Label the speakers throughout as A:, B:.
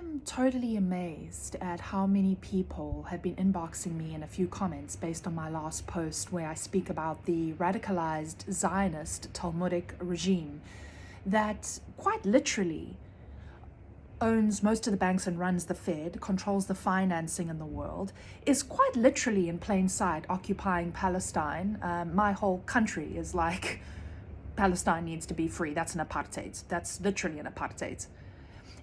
A: am totally amazed at how many people have been inboxing me in a few comments based on my last post where I speak about the radicalized Zionist Talmudic regime that quite literally owns most of the banks and runs the Fed, controls the financing in the world, is quite literally in plain sight occupying Palestine. My whole country is like, Palestine needs to be free. That's an apartheid. That's literally an apartheid.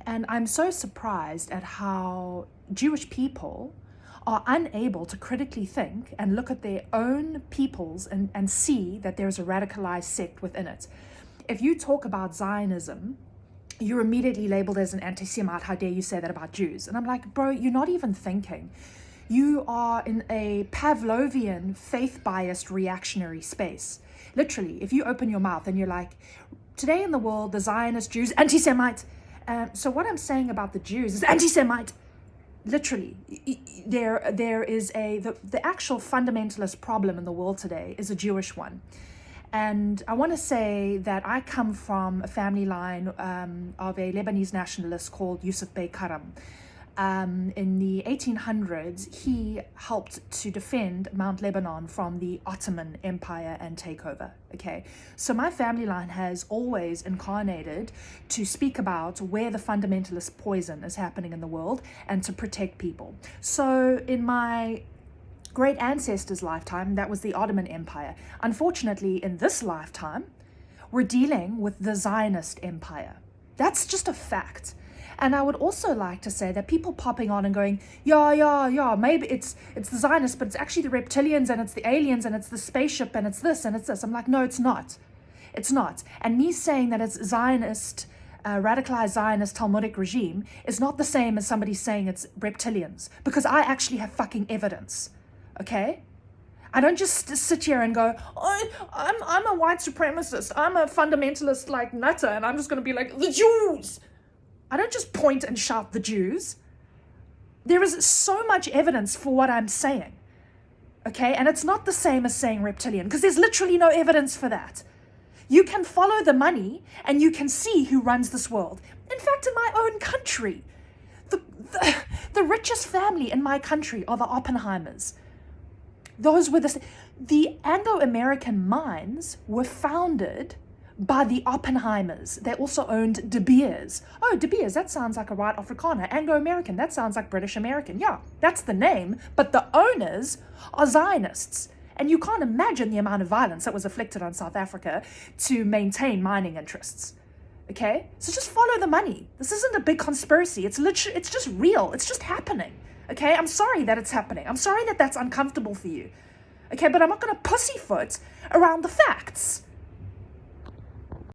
A: And I'm so surprised at how Jewish people are unable to critically think and look at their own peoples and see that there's a radicalized sect within it. If you talk about Zionism, you're immediately labeled as an anti-Semite. How dare you say that about Jews? And I'm like, bro, you're not even thinking. You are in a Pavlovian, faith-biased, reactionary space. Literally, if you open your mouth and you're like, today in the world, the Zionist Jews, anti-Semite. So what I'm saying about the Jews is anti-Semite. Literally, there is the actual fundamentalist problem in the world today is a Jewish one. And I want to say that I come from a family line of a Lebanese nationalist called Yusuf Bey Karam. In the 1800s, he helped to defend Mount Lebanon from the Ottoman Empire and takeover. Okay, so my family line has always incarnated to speak about where the fundamentalist poison is happening in the world and to protect people. So in my great ancestors' lifetime, that was the Ottoman Empire. Unfortunately, in this lifetime, we're dealing with the Zionist Empire. That's just a fact. And I would also like to say that people popping on and going, yeah, maybe it's the Zionists, but it's actually the reptilians and it's the aliens and it's the spaceship and it's this and it's this. I'm like, no, it's not. It's not. And me saying that it's Zionist, radicalized Zionist Talmudic regime is not the same as somebody saying it's reptilians, because I actually have fucking evidence. Okay? I don't just sit here and go, I'm a white supremacist. I'm a fundamentalist like nutter, and I'm just going to be like, the Jews. I don't just point and shout the Jews. There is so much evidence for what I'm saying. Okay? And it's not the same as saying reptilian, because there's literally no evidence for that. You can follow the money and you can see who runs this world. In fact, in my own country, the richest family in my country are the Oppenheimers. Those were the Anglo-American mines were founded by the Oppenheimers. They also owned De Beers. Oh, De Beers, that sounds like a white Afrikaner. Anglo-American, that sounds like British American. Yeah, that's the name, but the owners are Zionists. And you can't imagine the amount of violence that was inflicted on South Africa to maintain mining interests. Okay? So just follow the money. This isn't a big conspiracy. It's just real. It's just happening. Okay? I'm sorry that it's happening. I'm sorry that that's uncomfortable for you. Okay? But I'm not going to pussyfoot around the facts.